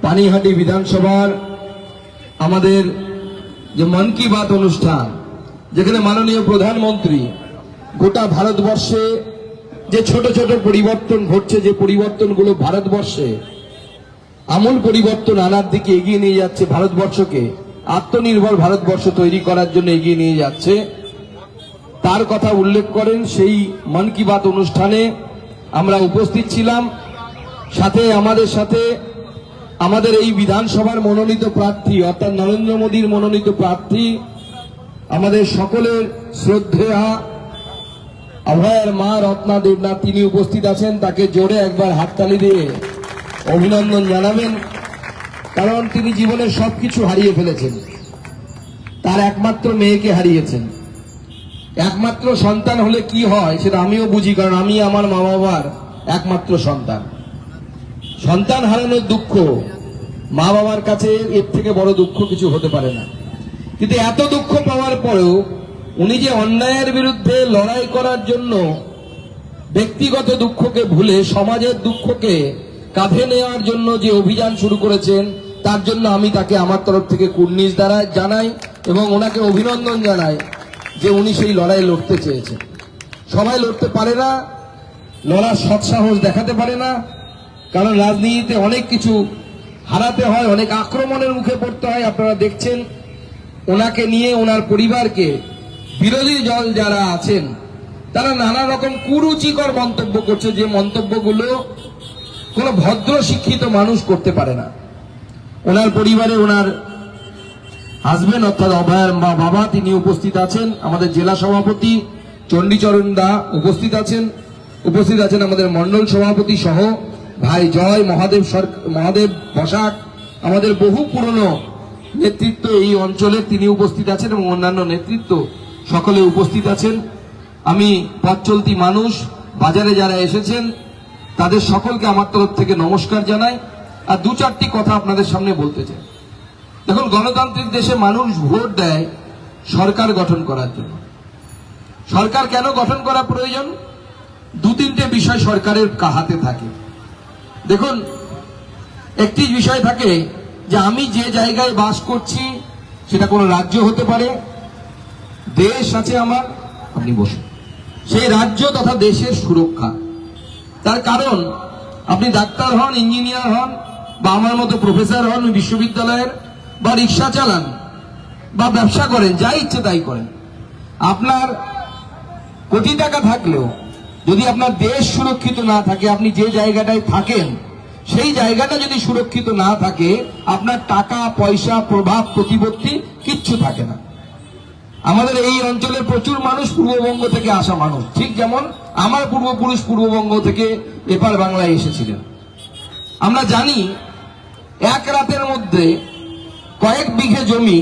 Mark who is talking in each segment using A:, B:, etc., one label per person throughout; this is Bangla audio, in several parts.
A: পানিহাটি বিধানসভার আমাদের যে মন কি বাত অনুষ্ঠান, যেখানে মাননীয় প্রধানমন্ত্রী গোটা ভারতবর্ষে যে ছোট ছোট পরিবর্তন ঘটছে, যে পরিবর্তনগুলো ভারতবর্ষে আমূল পরিবর্তন আনার দিকে এগিয়ে নিয়ে যাচ্ছে, ভারতবর্ষকে আত্মনির্ভর ভারতবর্ষ তৈরি করার জন্য এগিয়ে নিয়ে যাচ্ছে, তার কথা উল্লেখ করেন। সেই মন কি বাত অনুষ্ঠানে আমরা উপস্থিত ছিলাম। সাথে আমাদের এই বিধানসভার মনোনীত প্রার্থী অর্থাৎ নরেন্দ্র মোদীর মনোনীত প্রার্থী, আমাদের সকলের শ্রদ্ধেয়া অভয়ের মা রত্না দেবনাথ, তিনি উপস্থিত আছেন। তাকে জোরে একবার হাততালি দিয়ে অভিনন্দন জানাবেন, কারণ তিনি জীবনের সবকিছু হারিয়ে ফেলেছেন। তার একমাত্র মেয়েকে হারিয়েছেন। একমাত্র সন্তান হলে কি হয় সেটা আমিও বুঝি, কারণ আমি আমার মা বাবার একমাত্র সন্তান। সন্তান হারানোর দুঃখ মা বাবার কাছে এর থেকে বড় দুঃখ কিছু হতে পারে না। কিন্তু এত দুঃখ পাওয়ার পরেও উনি যে অন্যায়ের বিরুদ্ধে লড়াই করার জন্য ব্যক্তিগত দুঃখকে ভুলে সমাজের দুঃখকে কাঁধে নেওয়ার জন্য যে অভিযান শুরু করেছেন, তার জন্য আমি তাকে আমার তরফ থেকে কুর্নিশ জানাই এবং ওনাকে অভিনন্দন জানাই যে উনি সেই লড়াই লড়তে চেয়েছেন। সবাই লড়তে পারে না, লড়ার সৎসাহস দেখাতে পারে না, কারণ রাজনীতিতে অনেক কিছু হারাতে হয়, অনেক আক্রমণের মুখে পড়তে হয়। আপনারা দেখছেন ওনাকে নিয়ে, ওনার পরিবারকে বিরোধী দল যারা আছেন তারা নানা রকম কুরুচিকর মন্তব্য করছে, যে মন্তব্যগুলো কোনো ভদ্র শিক্ষিত মানুষ করতে পারে না। ওনার পরিবারে ওনার হাজবেন্ড অর্থাৎ অভয়ের বাবা তিনি উপস্থিত আছেন, আমাদের জেলা সভাপতি চণ্ডীচরণ দা উপস্থিত আছেন আমাদের মন্ডল সভাপতি সহ ভাই জয় মহাদেব বসাক, আমাদের বহু পুরনো নেতৃত্ব এই অঞ্চলে তিনি উপস্থিত আছেন এবং অন্যান্য নেতৃত্ব সকলে উপস্থিত আছেন। আমি পথ চলতি মানুষ, বাজারে যারা এসেছেন তাদের সকলকে আমার তরফ থেকে নমস্কার জানাই। আর দু চারটি কথা আপনাদের সামনে বলতে চাই। দেখুন, গণতান্ত্রিক দেশে মানুষ ভোট দেয় সরকার গঠন করার জন্য। সরকার কেন গঠন করা প্রয়োজন? দু তিনটে বিষয় সরকারের হাতে থাকে। দেখুন, একটি বিষয় থাকে যে আমি যে জায়গায় বাস করছি সেটা কোনো রাজ্য হতে পারে, দেশ আছে আমার, আপনি বসুন, সেই রাজ্য তথা দেশের সুরক্ষা। তার কারণ আপনি ডাক্তার হন, ইঞ্জিনিয়ার হন, বা আমার মতো প্রফেসর হন বিশ্ববিদ্যালয়ের, বা রিক্সা চালান, বা ব্যবসা করেন, যা ইচ্ছে তাই করেন, আপনার কোটি টাকা থাকলেও যদি আপনার দেশ সুরক্ষিত না থাকে, আপনি যে জায়গাটায় থাকেন সেই জায়গাটা যদি সুরক্ষিত না থাকে, আপনার টাকা পয়সা প্রভাব প্রতিপত্তি কিচ্ছু থাকে না। আমাদের এই অঞ্চলের প্রচুর মানুষ পূর্ববঙ্গ থেকে আসা মানুষ, ঠিক যেমন আমার পূর্বপুরুষ পূর্ববঙ্গ থেকে এপার বাংলায় এসেছিলেন। আমরা জানি এক রাতের মধ্যে কয়েক বিঘে জমি,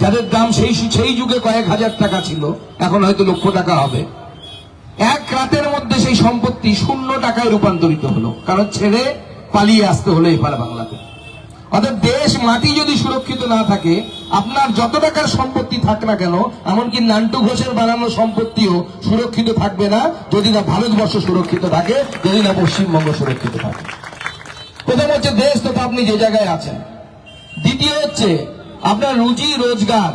A: যাদের দাম সেই যুগে কয়েক হাজার টাকা ছিল, এখন হয়তো লক্ষ টাকা হবে, এক রাতের মধ্যে সেই সম্পত্তি 0 টাকায় রূপান্তরিত হলো, কারণ ছেড়ে পালিয়ে আসতে হলো এপার বাংলাতে। অর্থাৎ দেশ মাটি যদি সুরক্ষিত না থাকে, আপনার যত টাকার সম্পত্তি থাক না কেন, এমনকি নান্টু ঘোষের বানানো সম্পত্তিও সুরক্ষিত থাকবে না যদি না ভারতবর্ষ সুরক্ষিত থাকে, যদি না পশ্চিমবঙ্গ সুরক্ষিত থাকে। প্রথম হচ্ছে দেশ তথা আপনি যে জায়গায় আছেন। দ্বিতীয় হচ্ছে আপনার রুজি রোজগার,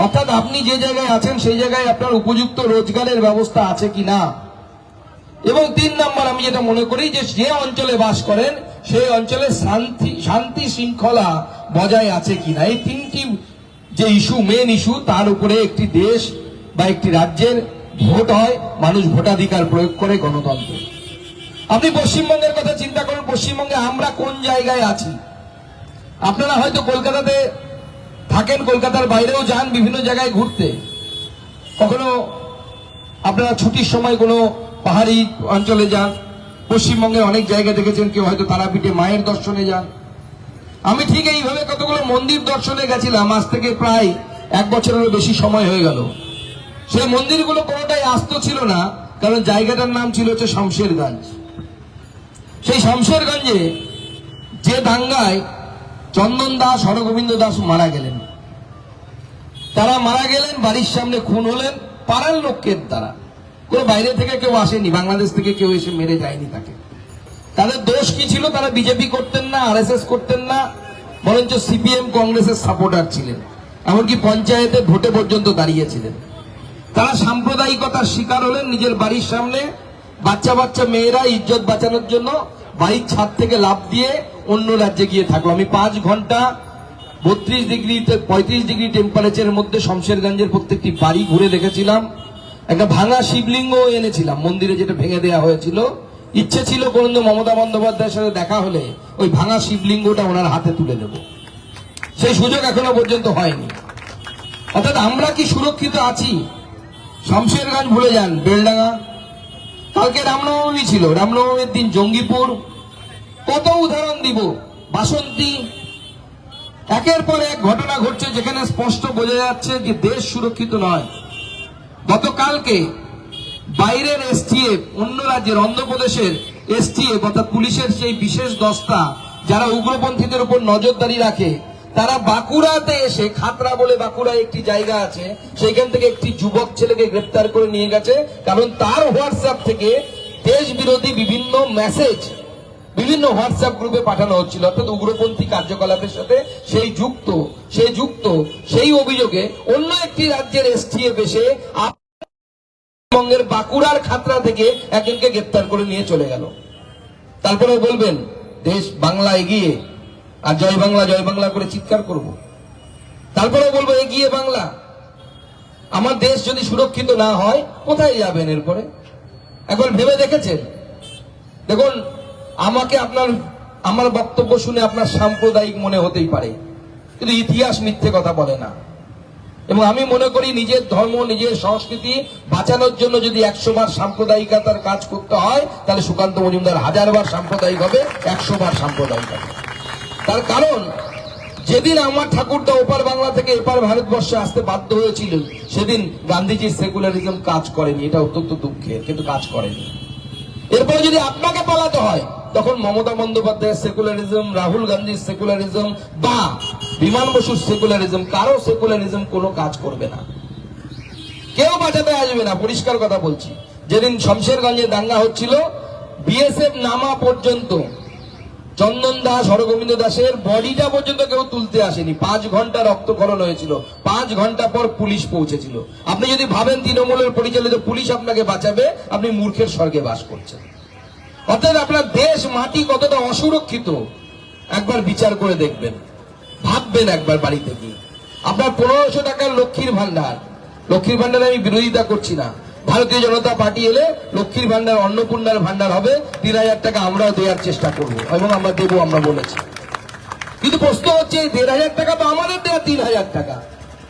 A: অর্থাৎ আপনি যে জায়গায় আছেন সেই জায়গায় আপনার উপযুক্ত রোজগারের ব্যবস্থা আছে কিনা। এবং 3 নম্বর, আমি যেটা মনে করি যে অঞ্চলে বাস করেন সেই অঞ্চলে শান্তি শৃঙ্খলা বজায় আছে কিনা। এই 3টি যে ইস্যু, মেন ইস্যু, তার উপরে একটি দেশ বা একটি রাজ্যের ভোট হয়, মানুষ ভোটাধিকার প্রয়োগ করে গণতন্ত্র। আপনি পশ্চিমবঙ্গের কথা চিন্তা করুন, পশ্চিমবঙ্গে আমরা কোন জায়গায় আছি। আপনারা হয়তো কলকাতাতে থাকেন, কলকাতার বাইরেও যান বিভিন্ন জায়গায় ঘুরতে, কখনো আপনারা ছুটির সময় কোনো পাহাড়ি অঞ্চলে যান, পশ্চিমবঙ্গের অনেক জায়গা দেখেছেন, কেউ হয়তো তারাপীঠে মায়ের দর্শনে যান। আমি ঠিক এইভাবে কতগুলো মন্দির দর্শনে গেছিলাম, আজ থেকে প্রায় 1 বছরেরও বেশি সময় হয়ে গেল। সেই মন্দিরগুলো কোনোটাই আস্ত ছিল না, কারণ জায়গাটার নাম ছিল হচ্ছে শমশেরগঞ্জ। সেই শমশেরগঞ্জে যে দাঙ্গায় চন্দন দাস, হরগোবিন্দ দাস মারা গেলেন, তারা মারা গেলেন, বাড়ির সামনে খুন হলেন পাড়ার লোকের দ্বারা। কোনো বাইরে থেকে কেউ আসেনি, বাংলাদেশ থেকে কেউ এসে মেরে যায়নি তাকে। তাদের দোষ কি ছিল? তারা বিজেপি করতেন না, আরএসএস করতেন না, বরঞ্চ সিপিএম কংগ্রেসের সাপোর্টার ছিলেন, এমনকি পঞ্চায়েতে ভোটে পর্যন্ত দাঁড়িয়েছিলেন। তারা সাম্প্রদায়িকতার শিকার হলেন। নিজের বাড়ির সামনে বাচ্চা বাচ্চা মেয়েরা ইজ্জত বাঁচানোর জন্য বাড়ির ছাদ থেকে লাফ দিয়ে অন্য রাজ্যে গিয়ে থাকলো। আমি 5 ঘন্টা 32 ডিগ্রি 35 ডিগ্রি টেম্পারেচারের মধ্যে শমশেরগঞ্জের প্রত্যেকটি বাড়ি ঘুরে দেখেছিলাম। একটা ভাঙা শিবলিঙ্গ এনেছিলাম মন্দিরে, যেটা ভেঙে দেওয়া হয়েছিল। ইচ্ছে ছিল কোনদিন মমতা বন্দ্যোপাধ্যায়ের সাথে দেখা হলে ওই ভাঙা শিবলিঙ্গটা ওনার হাতে তুলে দেব, সেই সুযোগ এখনো পর্যন্ত হয়নি। অর্থাৎ আমরা কি সুরক্ষিত আছি? শমশেরগঞ্জ ভুলে যান, বেলডাঙ্গা, কালকে রামনবমী ছিল, রামনবমীর দিন জঙ্গিপুর, কত উদাহরণ দিব, বাসন্তী, একের পর এক ঘটনা ঘটছে যেখানে স্পষ্ট বোঝা যাচ্ছে যে দেশ সুরক্ষিত নয়। গতকালকে বাইরের এসটিএফ, অন্য রাজ্যের অন্ধ্রপ্রদেশের এসটিএফ অর্থাৎ পুলিশের সেই বিশেষ দস্তা যারা উগ্রপন্থীদের উপর নজরদারি রাখে, তারা বাঁকুড়াতে এসে, খাতড়া বলে বাঁকুড়ায় একটি জায়গা আছে, সেইখান থেকে একটি যুবক ছেলেকে গ্রেপ্তার করে নিয়ে গেছে। কারণ তার হোয়াটসঅ্যাপ থেকে দেশ বিরোধী বিভিন্ন মেসেজ বিভিন্ন হোয়াটসঅ্যাপ গ্রুপে পাঠানো হচ্ছিল, অর্থাৎ উগ্রপন্থী কার্যকলাপের সাথে সেই অভিযোগে অন্য একটি রাজ্যের এসটিএফ এসে পশ্চিমবঙ্গের বাঁকুড়ার খাতড়া থেকে একজনকে গ্রেপ্তার করে নিয়ে চলে গেল। তারপরে বলবেন দেশ বাংলা এগিয়ে, আর জয় বাংলা জয় বাংলা করে চিৎকার করব। তারপরে বলবো এগিয়ে বাংলা। আমার দেশ যদি সুরক্ষিত না হয় কোথায় যাবেন এরপরে? একবার ভেবে দেখেছেন? দেখুন, আমার বক্তব্য শুনে আপনার সাম্প্রদায়িক মনে হতেই পারে, কিন্তু ইতিহাস মিথ্যে কথা বলে না। এবং আমি মনে করি নিজের ধর্ম, নিজের সংস্কৃতি বাঁচানোর জন্য যদি 100 বার সাম্প্রদায়িকতার কাজ করতে হয়, তাহলে সুকান্ত মজুমদার 1000 বার সাম্প্রদায়িক হবে, 100 বার সাম্প্রদায়িক হবে। তার কারণ, যেদিন আমার ঠাকুরদা ওপার বাংলা থেকে এপার ভারতবর্ষে আসতে বাধ্য হয়েছিল, সেদিন গান্ধীজির সেকুলারিজম কাজ করেনি। এটা অত্যন্ত দুঃখের, কিন্তু কাজ করেনি। এরপরে যদি আপনাকে পালাতে হয়, তখন মমতা বন্দ্যোপাধ্যায়ের সেকুলারিজম, রাহুল গান্ধীর সেকুলারিজম বা বিমান বসুর সেকুলারিজম, কারো সেকুলারিজম কোনো কাজ করবে না। কেউ বাঁচাতে আসবে না, পরিষ্কার কথা বলছি। যেদিন শমশেরগঞ্জে দাঙ্গা হচ্ছিল, বিএসএফ নামা পর্যন্ত, চন্দন দাস, হরগোবিন্দ দাসের বডিটা পর্যন্ত কেউ তুলতে আসেনি। 5 ঘন্টা রক্তক্ষরণ হয়েছিল, 5 ঘন্টা পর পুলিশ পৌঁছেছিল। আপনি যদি ভাবেন তৃণমূলের পরিচালিত পুলিশ আপনাকে বাঁচাবে, আপনি মূর্খের স্বর্গে বাস করছেন। অর্থাৎ আপনার দেশ মাটি কতটা অসুরক্ষিত একবার বিচার করে দেখবেন, ভাববেন একবার বাড়িতে গিয়ে। আপনার 1500 টাকার লক্ষ্মীর ভান্ডার আমি বিরোধিতা করছি না। ভারতীয় জনতা পার্টি এলে লক্ষ্মীর ভান্ডার, অন্নপূর্ণার ভান্ডার হবে, 3000 টাকা আমরাও দেওয়ার চেষ্টা করবো এবং আমরা দেবো, আমরা বলেছি। কিন্তু প্রশ্ন হচ্ছে, এই 1500 টাকা তো আমাদের দেওয়া 3000 টাকা।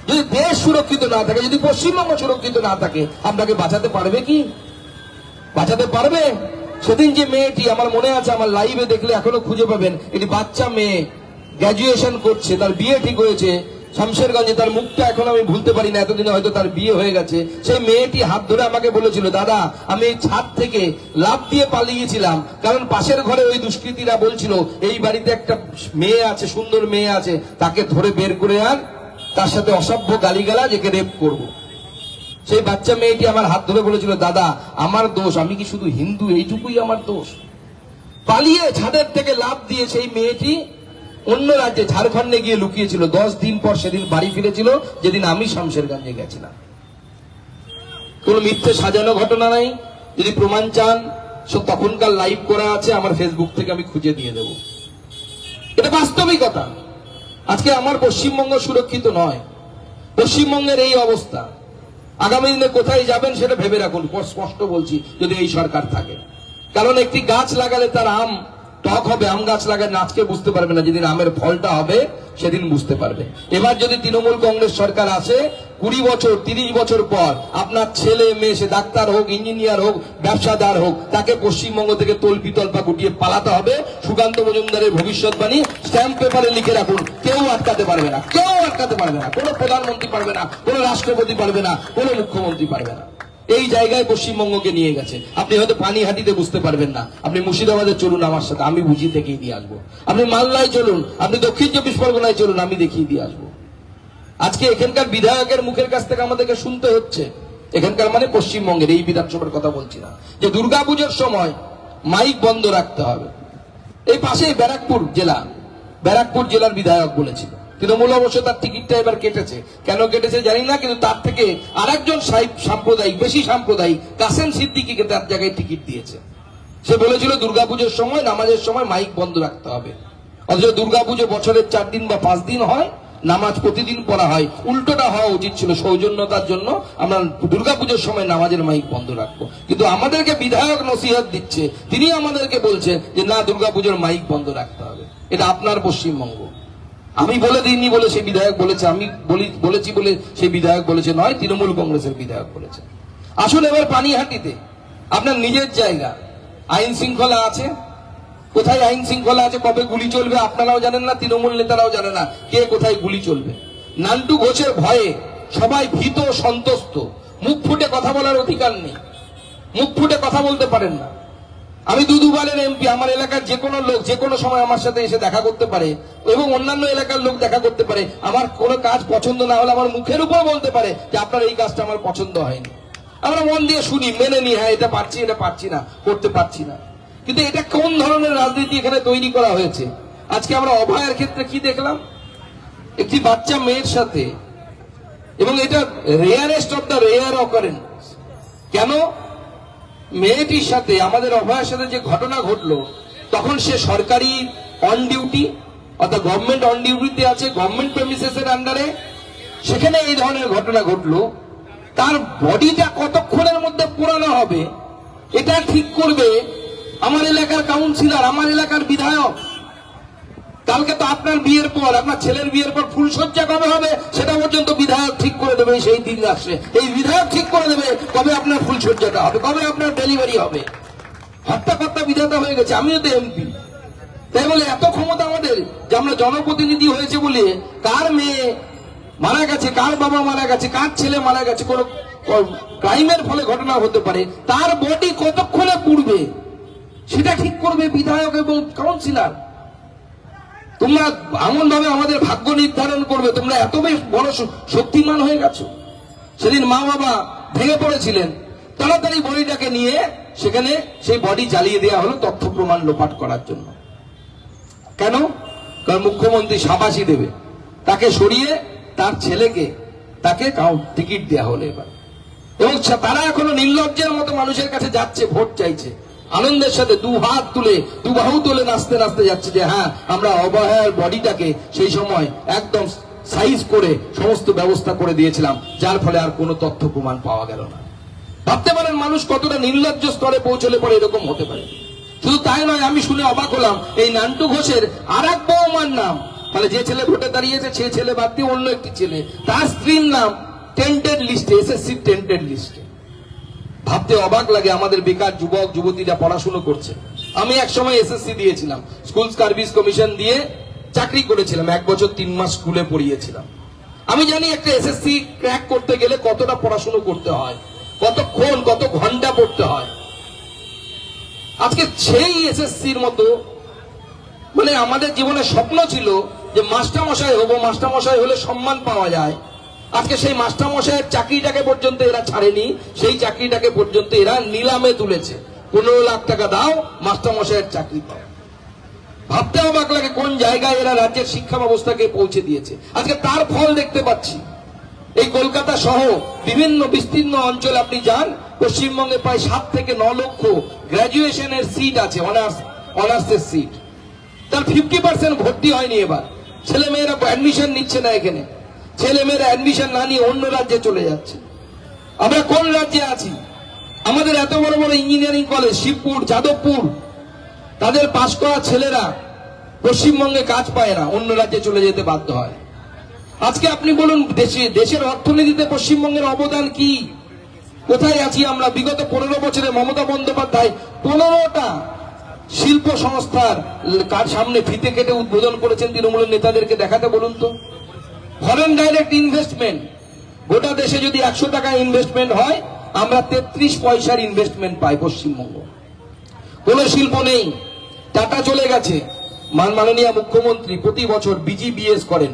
A: যদি দেশ সুরক্ষিত না থাকে, যদি পশ্চিমবঙ্গ সুরক্ষিত না থাকে, আপনাকে বাঁচাতে পারবে কি? বাঁচাতে পারবে? সেদিন যে মেয়েটি, আমার মনে আছে, আমার লাইভে দেখলে এখনো খুঁজে পাবেন, একটি বাচ্চা মেয়ে গ্র্যাজুয়েশন করছে, তার বিয়ে ঠিক হয়েছে শমশেরগঞ্জে, তার মুখটা এখন আমি ভুলতে পারি না, এতদিনে হয়তো তার বিয়ে হয়ে গেছে। সেই মেয়েটি হাত ধরে আমাকে বলেছিল, দাদা আমি এই ছাদ থেকে লাফ দিয়ে পালিয়েছিলাম, কারণ পাশের ঘরে ওই দুষ্কৃতীরা বলছিল এই বাড়িতে একটা মেয়ে আছে, সুন্দর মেয়ে আছে, তাকে ধরে বের করে আন, তার সাথে অসভ্য গালিগালাজ, একে রেপ করব। সেই বাচ্চা মেয়েটি আমার হাত ধরে বলেছিল, দাদা আমার দোষ, আমি কি শুধু হিন্দু, এইটুকুই আমার দোষ? পালিয়ে ছাদের থেকে লাফ দিয়ে সেই মেয়েটি অন্য রাজ্যে ঝাড়খণ্ডে গিয়ে লুকিয়েছিল। 10 দিন পর সেদিন বাড়ি ফিরেছিল, যেদিন আমি শমশেরগঞ্জে গেছিলাম। কোন মিথ্যে সাজানো ঘটনা নাই। যদি প্রমাণ চান, তখনকার লাইভ করা আছে আমার ফেসবুক থেকে, আমি খুঁজে দিয়ে দেব। এটা বাস্তবিকতা। আজকে আমার পশ্চিমবঙ্গ সুরক্ষিত নয়, পশ্চিমবঙ্গের এই অবস্থা। আগামী দিনে কোথায় যাবেন সেটা ভেবে রাখুন, স্পষ্ট বলছি, যদি এই সরকার থাকে। কারণ একটি গাছ লাগালে তার আম টক হবে, আম গাছ লাগালে আজকে বুঝতে পারবে না, যেদিন আমের ফলটা হবে সেদিন বুঝতে পারবে। এবার যদি তৃণমূল কংগ্রেস সরকার আসে, 20 বছর 30 বছর পর আপনার ছেলে মেয়ে, সে ডাক্তার হোক, ইঞ্জিনিয়ার হোক, ব্যবসাদার হোক, তাকে পশ্চিমবঙ্গ থেকে তল্পি তল্পা গুটিয়ে পালাতে হবে। সুকান্ত মজুমদারের ভবিষ্যৎবাণী স্ট্যাম্প পেপারে লিখে রাখুন, কেউ আটকাতে পারবে না, কেউ আটকাতে পারবে না। কোনো প্রধানমন্ত্রী পারবে না, কোনো রাষ্ট্রপতি পারবে না, কোনো মুখ্যমন্ত্রী পারবে না। এই জায়গায় পশ্চিমবঙ্গকে নিয়ে গেছে। আপনি হয়তো পানিহাটিতে বুঝতে পারবেন না, আপনি মুর্শিদাবাদে চলুন আমার সাথে, আমি বুঝিয়ে দেখিয়ে দিয়ে আসবো। আপনি মালদায় চলুন, আপনি দক্ষিণ 24 পরগনায় চলুন, আমি দেখিয়ে দিয়ে আসবো। আজকে এখানকার বিধায়কের মুখের কাছ থেকে আমাদেরকে শুনতে হচ্ছে, এখানকার মানে পশ্চিমবঙ্গের এই বিধানসভার কথা বলছি না, যে দুর্গাপুজোর সময় মাইক বন্ধ রাখতে হবে। এই পাশে ব্যারাকপুর জেলার বিধায়ক বলেছিল। তৃণমূল অবশ্য তার টিকিটটা এবার কেটেছে, কেন কেটেছে জানি না, কিন্তু তার থেকে আরেকজন সাম্প্রদায়িক, বেশি সাম্প্রদায়িক কাসেম সিদ্দিকীকে তার জায়গায় টিকিট দিয়েছে। সে বলেছিল দুর্গাপুজোর সময়, নামাজের সময় মাইক বন্ধ রাখতে হবে। অথচ দুর্গাপুজো বছরের 4 দিন বা 5 দিন হয়, নামাজ প্রতিদিন পড়া হয়। উল্টোটা হওয়া উচিত ছিল, সৌজন্যতার জন্য আমরা দুর্গাপুজোর সময় নামাজের মাইক বন্ধ রাখবো। কিন্তু আমাদেরকে বিধায়ক নসিহত দিচ্ছে, তিনি আমাদেরকে বলছে যে না, দুর্গাপুজোর মাইক বন্ধ রাখতে হবে। এটা আপনার পশ্চিমবঙ্গ। আমি বলে দিইনি বলে সেই বিধায়ক বলেছে, আমি বলেছি বলে সেই বিধায়ক বলেছে নয়, তৃণমূল কংগ্রেসের বিধায়ক বলেছে। আসুন এবার পানিহাটিতে, আপনার নিজের জায়গা, আইন শৃঙ্খলা আছে? কোথায় আইন শৃঙ্খলা আছে? কবে গুলি চলবে আপনারাও জানেন না, তৃণমূল নেতারাও জানে না কে কোথায় গুলি চলবে। নান্টু ঘোষের ভয়ে সবাই ভীত সন্ত্রস্ত, মুখ ফুটে কথা বলার অধিকার নেই, মুখ ফুটে কথা বলতে পারেন না। আমি দুবারের এমপি, আমার এলাকার যে কোনো লোক যে কোনো সময় আমার সাথে এসে দেখা করতে পারে, এবং অন্যান্য এলাকার লোক দেখা করতে পারে। আমার কোনো কাজ পছন্দ না হলে আমার মুখের উপর বলতে পারে যে আপনার এই কাজটা আমার পছন্দ হয়নি। আমরা মন দিয়ে শুনি, মেনে নিই, হ্যাঁ এটা পারছি, এটা পারছি না, করতে পারছি না। কিন্তু এটা কোন ধরনের রাজনীতি এখানে তৈরি করা হয়েছে? আজকে আমরা অভয়ের ক্ষেত্রে কি দেখলাম, একটি বাচ্চা মেয়ের সাথে, এবং এটা rarest of the rare occurrence. কেন? মেয়েটির সাথে, আমাদের অভয়ের সাথে যে ঘটনা ঘটলো, তখন সে সরকারি অন ডিউটি, অর্থাৎ গভর্নমেন্ট অন ডিউটিতে আছে, গভর্নমেন্ট প্রেমিসেসের আন্ডারে, সেখানে এই ধরনের ঘটনা ঘটলো। তার বডিটা কতক্ষণের মধ্যে পোড়ানো হবে এটা ঠিক করবে আমার এলাকার কাউন্সিলর, আমার এলাকার বিধায়ক। কালকে তো আপনার বিয়ের পর, আপনার ছেলের বিয়ের পর ফুলসজ্জা কবে হবে সেটা পর্যন্ত বিধায়ক ঠিক করে দেবে। সেই দিন আসছে, এই বিধায়ক ঠিক করে দেবে কবে আপনার ফুলসজ্জাটা হবে, কবে আপনার ডেলিভারি হবে। হত্যাকর্তা বিধাতা হয়ে গেছে। আমিও তো এমপি, তাই বলে এত ক্ষমতা আমাদের যে আমরা জনপ্রতিনিধি হয়েছে বলে কার মেয়ে মারা গেছে, কার বাবা মারা গেছে, কার ছেলে মারা গেছে, কোন ক্রাইমের ফলে ঘটনা হতে পারে, তার বডি কতক্ষণে পুড়বে সেটা ঠিক করবে বিধায়ক এবং কাউন্সিলর। তোমরা এমন ভাবে আমাদের ভাগ্য নির্ধারণ করবে, তোমরা এত বেশ বড় শক্তিমান হয়ে গেছো। সেদিন মা বাবা ভেঙে পড়েছিলেন, তাড়াতাড়ি বডিটাকে নিয়ে সেখানে সেই বডি জ্বালিয়ে দেওয়া হলো তথ্য প্রমাণ লোপাট করার জন্য। কেন? কারণ মুখ্যমন্ত্রী শাবাশি দেবে, তাকে সরিয়ে তার ছেলেকে তাকে টিকিট দেওয়া হলো এবার। এবং তারা এখনো নির্লজ্জের মতো মানুষের কাছে যাচ্ছে, ভোট চাইছে, আনন্দের সাথে দু হাত তুলে, দু বাহু তুলে নাচতে নাচতে যাচ্ছে যে হ্যাঁ আমরা অভয়ার বডিটাকে সেই সময় একদম সাইজ করে সমস্ত ব্যবস্থা করে দিয়েছিলাম, যার ফলে আর কোনো তথ্য প্রমাণ পাওয়া গেল না। ভাবতে পারেন মানুষ কতটা নির্লজ্জ স্তরে পৌঁছলে পরে এরকম হতে পারে। শুধু তাই নয়, আমি শুনে অবাক হলাম, এই নান্টু ঘোষের আর এক বৌমার নাম, মানে যে ছেলে ভোটে দাঁড়িয়েছে সে ছেলে বাদ দিয়ে অন্য একটি ছেলে, তার স্ত্রীর নাম টেন্টেড লিস্টে, এসএসসি টেন্টেড লিস্টে। ভাবতে অবাক লাগে, আমাদের বেকার যুবক যুবতীরা পড়াশুনো করছে। আমি এক সময় এসএসসি দিয়েছিলাম, স্কুল সার্ভিস কমিশন দিয়ে চাকরি করেছিলাম, 1 বছর 3 মাস স্কুলে পড়িয়েছিলাম। আমি জানি একটা এসএসসি ক্র্যাক করতে গেলে কতটা পড়াশুনো করতে হয়, কতক্ষণ কত ঘন্টা পড়তে হয়। আজকে সেই এসএসসির মতো, মানে আমাদের জীবনে স্বপ্ন ছিল যে মাস্টারমশাই হবো, মাস্টারমশাই হলে সম্মান পাওয়া যায়। আজকে সেই মাস্টারমশাইয়ের চাকরিটাকে পর্যন্ত এরা ছাড়েনি, সেই চাকরিটাকে পর্যন্ত এরা নিলামে তুলেছে। 15 লাখ টাকা দাও, মাস্টারমশাইয়ের চাকরি পাও। ভাবতে অবাক লাগে কোন জায়গায় এরা রাজ্যের শিক্ষা ব্যবস্থাকে পৌঁছে দিয়েছে। আজকে তার ফল দেখতে পাচ্ছি। এই কলকাতা সহ বিভিন্ন বিস্তীর্ণ অঞ্চলে আপনি যান, পশ্চিমবঙ্গে প্রায় 7 থেকে 9 লক্ষ গ্রাজুয়েশনের সিট আছে, অনার্সের সিট। তার 50% ভর্তি হয়নি। এবার ছেলে মেয়েরা অ্যাডমিশন নিচ্ছে না এখানে, ছেলে মেয়েরা অ্যাডমিশন না নিয়ে অন্য রাজ্যে চলে যাচ্ছে। আমরা কোন রাজ্যে আছি? আমাদের এত বড় বড় ইঞ্জিনিয়ারিং কলেজ, শিবপুর, যাদবপুর, তাদের পাশ করা ছেলেরা পশ্চিমবঙ্গে কাজ পায় না, অন্য রাজ্যে চলে যেতে বাধ্য হয়। আজকে আপনি বলুন, দেশের অর্থনীতিতে পশ্চিমবঙ্গের অবদান কি? কোথায় আছি আমরা? বিগত 15 বছরে মমতা বন্দ্যোপাধ্যায় 15টা শিল্প সংস্থার কার সামনে ফিতে কেটে উদ্বোধন করেছেন। তৃণমূলের নেতাদেরকে দেখাতে বলুন তো। ফরেন ডাইরেক্ট ইনভেস্টমেন্ট, গোটা দেশে যদি 100 টাকা ইনভেস্টমেন্ট হয়, আমরা 33 পয়সার ইনভেস্টমেন্ট পাই পশ্চিমবঙ্গ। কোন শিল্প নেই, টাকা চলে গেছে। মাননীয় মুখ্যমন্ত্রী প্রতি বছর BGBS করেন,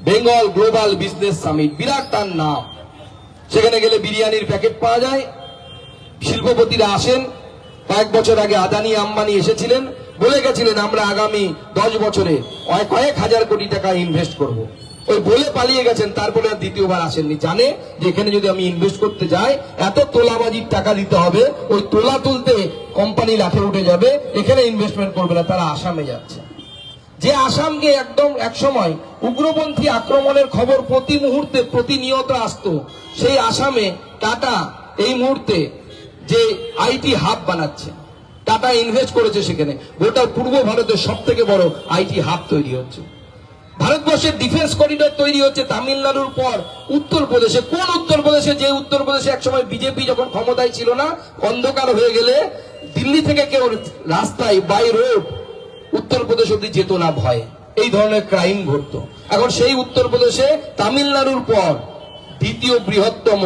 A: বেঙ্গল গ্লোবাল বিজনেস সামিট, বিরাট তার নাম। সেখানে গেলে বিরিয়ানির প্যাকেট পাওয়া যায়, শিল্পপতিরা আসেন। কয়েক বছর আগে আদানি আম্বানি এসেছিলেন, বলে গেছিলেন আমরা আগামী 10 বছরে কয়েক হাজার কোটি টাকা ইনভেস্ট করব। ওই বলে পালিয়ে গেছেন, তারপরে আর দ্বিতীয়বার আসেননি। জানে যে এখানে যদি আমি ইনভেস্ট করতে যাই এত তোলাবাজির টাকা দিতে হবে, ওই তোলা তুলতে কোম্পানি লাঠে উঠে যাবে, এখানে ইনভেস্টমেন্ট করবে না, তারা আসামে যাচ্ছে। যে আসামকে একদম একসময় উগ্রপন্থী আক্রমণের খবর প্রতি মুহূর্তে প্রতিনিয়ত আসতো, সেই আসামে টাটা এই মুহূর্তে যে আইটি হাব বানাচ্ছে, টাটা ইনভেস্ট করেছে সেখানে। গোটা পূর্ব ভারতের সব থেকে বড় আইটি হাব তৈরি হচ্ছে। ভারতবর্ষের ডিফেন্স করিডোর তৈরি হচ্ছে তামিলনাড়ুর পর উত্তরপ্রদেশে। কোন উত্তরপ্রদেশে? যে উত্তরপ্রদেশে একসময় বিজেপি যখন ক্ষমতায় ছিল না, অন্ধকার হয়ে গেলে দিল্লি থেকে কেউ রাস্তায় বাই রোড উত্তরপ্রদেশ অব্দি যেত না ভয়ে, এই ধরনের ক্রাইম ঘটতো। এখন সেই উত্তরপ্রদেশে তামিলনাড়ুর পর দ্বিতীয় বৃহত্তম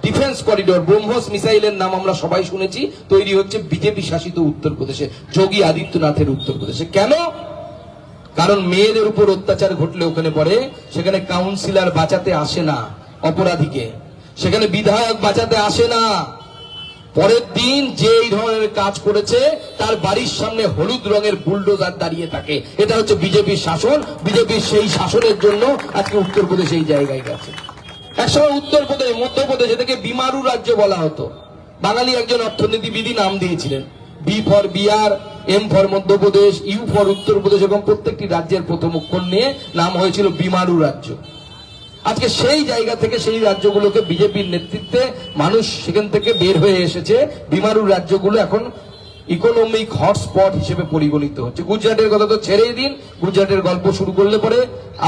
A: ডিফেন্স করিডোর, ব্রহ্মস মিসাইলের নাম আমরা সবাই শুনেছি, তৈরি হচ্ছে বিজেপি শাসিত উত্তরপ্রদেশে, যোগী আদিত্যনাথের উত্তরপ্রদেশে। কেন? কারণ মেয়েদের উপর অত্যাচার ঘটলে ওখানে পরে সেখানে কাউন্সিলর বাঁচাতে আসে না অপরাধীকে, সেখানে বিধায়ক বাঁচাতে আসে না। পরের দিন যে এই ধরনের কাজ করেছে তার বাড়ির সামনে হলুদ রঙের বুলডোজার দাঁড়িয়ে থাকে। এটা হচ্ছে বিজেপির শাসন। বিজেপির সেই শাসনের জন্য আজকে উত্তরপ্রদেশ এই জায়গায় গেছে। একসময় উত্তরপ্রদেশ, মধ্যপ্রদেশ, এটাকে বিমারু রাজ্য বলা হতো। বাঙালি একজন অর্থনীতিবিদই নাম দিয়েছিলেন। B for Bihar, M for Madhya Pradesh, U for Uttar Pradesh, এবং প্রত্যেকটি রাজ্যের প্রথম অক্ষর নিয়ে নাম হয়েছিল বিমারু রাজ্য। আজকে সেই জায়গা থেকে সেই রাজ্যগুলোকে বিজেপির নেতৃত্বে মানুষ সেখান থেকে বের হয়ে এসেছে। বিমারু রাজ্যগুলো এখন ইকোনমিক হটস্পট হিসেবে পরিগণিত হচ্ছে। গুজরাটের কথা তো ছেড়েই দিন, গুজরাটের গল্প শুরু করলে পরে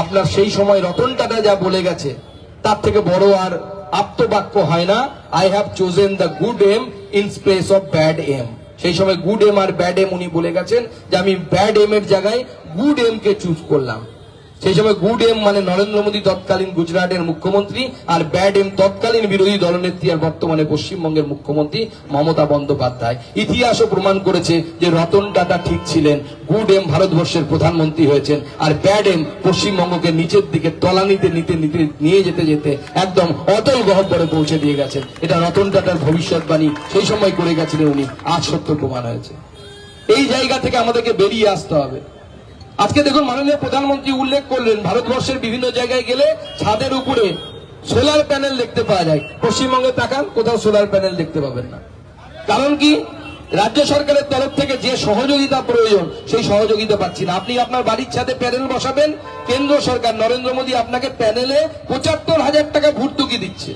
A: আপনার সেই সময় রতন টাটা যা বলে গেছে তার থেকে বড় আর আপ্তবাক্য হয় না। I have chosen the good M in place of bad M. সেই সময় গুড এম আর ব্যাড এম উনি বলে গেছেন যে আমি ব্যাড এম এর জায়গায় গুড এম কে চুজ করলাম। সেই সময় গুড এম মানে নরেন্দ্র মোদী তৎকালীন গুজরাটের মুখ্যমন্ত্রী, আর ব্যাড এম তৎকালীন বিরোধী দলনেত্রী আর বর্তমানে পশ্চিমবঙ্গের মুখ্যমন্ত্রী মমতা বন্দ্যোপাধ্যায়। ইতিহাসও প্রমাণ করেছে যে রতন টাটা ঠিক ছিলেন। গুড এম ভারতবর্ষের প্রধানমন্ত্রী হয়েছেন, আর ব্যাড এম পশ্চিমবঙ্গকে নিচের দিকে তলানিতে নিতে নিতে নিয়ে যেতে যেতে একদম অতল গহ্বরে পৌঁছে দিয়ে গেছেন। এটা রতন টাটার ভবিষ্যৎবাণী সেই সময় করে গেছিলেন উনি, আজ সত্য প্রমাণ হয়েছে। এই জায়গা থেকে আমাদেরকে বেরিয়ে আসতে হবে। আজকে দেখুন মাননীয় প্রধানমন্ত্রী উল্লেখ করলেন ভারতবর্ষের বিভিন্ন জায়গায় গেলে ছাদের উপরে সোলার প্যানেল দেখতে পাওয়া যায়। পশ্চিমবঙ্গে তাকান, কোথাও সোলার প্যানেল দেখতে পাবেন না। কারণ কি? রাজ্য সরকারের তরফ থেকে যে সহযোগিতা প্রয়োজন সেই সহযোগিতা পাচ্ছি না। আপনি আপনার বাড়ির ছাদে প্যানেল বসাবেন, কেন্দ্র সরকার নরেন্দ্র মোদী আপনাকে প্যানেলে ৭৫,০০০ টাকা ভর্তুকি দিচ্ছে,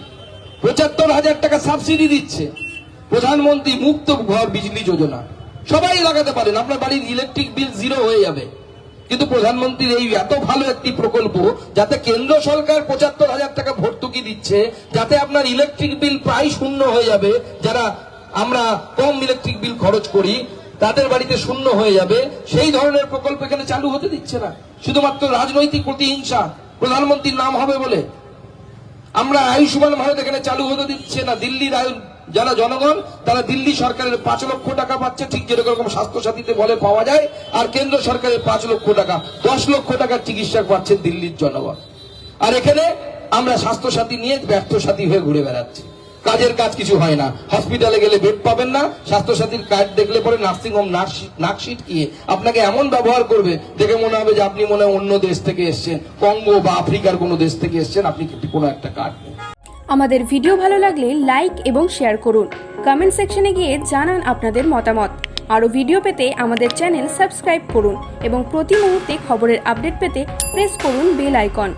A: ৭৫,০০০ টাকা সাবসিডি দিচ্ছে। প্রধানমন্ত্রী মুক্ত ঘর বিজলি যোজনা সবাই লাগাতে পারেন, আপনার বাড়ির ইলেকট্রিক বিল জিরো হয়ে যাবে। কিন্তু প্রধানমন্ত্রীর এই এত ভালো একটি প্রকল্প, যাতে কেন্দ্র সরকার ৭৫,০০০ টাকা ভর্তুকি দিচ্ছে, যাতে আপনার ইলেকট্রিক বিল প্রায় শূন্য হয়ে যাবে। যারা আমরা কম ইলেকট্রিক বিল খরচ করি তাদের বাড়িতে শূন্য হয়ে যাবে, সেই ধরনের প্রকল্প এখানে চালু হতে দিচ্ছে না। শুধুমাত্র রাজনৈতিক প্রতিহিংসা, প্রধানমন্ত্রীর নাম হবে বলে। আমরা আয়ুষ্মান ভারত এখানে চালু হতে দিচ্ছে না। দিল্লির যারা জনগণ তারা দিল্লি সরকারের ৫ লক্ষ টাকা পাচ্ছে, ঠিক যেরকম স্বাস্থ্য সাথীতে বলে পাওয়া যায়, আর কেন্দ্র সরকারের ৫ লক্ষ টাকা, ১০ লক্ষ টাকার চিকিৎসা পাচ্ছে দিল্লির জনগণ। আর এখানে আমরা স্বাস্থ্য সাথী নিয়ে ব্যর্থ সাথী হয়ে ঘুরে বেড়াচ্ছি। কাজের কাজ কিছু হয় না। হসপিটালে গেলে বেড পাবেন না, স্বাস্থ্য সাথীর কার্ড দেখলে পরে নার্সিংহোম নাক সিটকিয়ে আপনাকে এমন ব্যবহার করবে দেখে মনে হবে যে আপনি মনে হয় অন্য দেশ থেকে এসছেন, কঙ্গো বা আফ্রিকার কোনো দেশ থেকে এসছেন, আপনি কোনো একটা কার্ড নেই।
B: আমাদের ভিডিও ভালো লাগলে লাইক এবং শেয়ার করুন। কমেন্ট সেকশনে গিয়ে জানান আপনাদের মতামত। আরও ভিডিও পেতে আমাদের চ্যানেল সাবস্ক্রাইব করুন এবং প্রতি মুহূর্তে খবরের আপডেট পেতে প্রেস করুন বেল আইকন।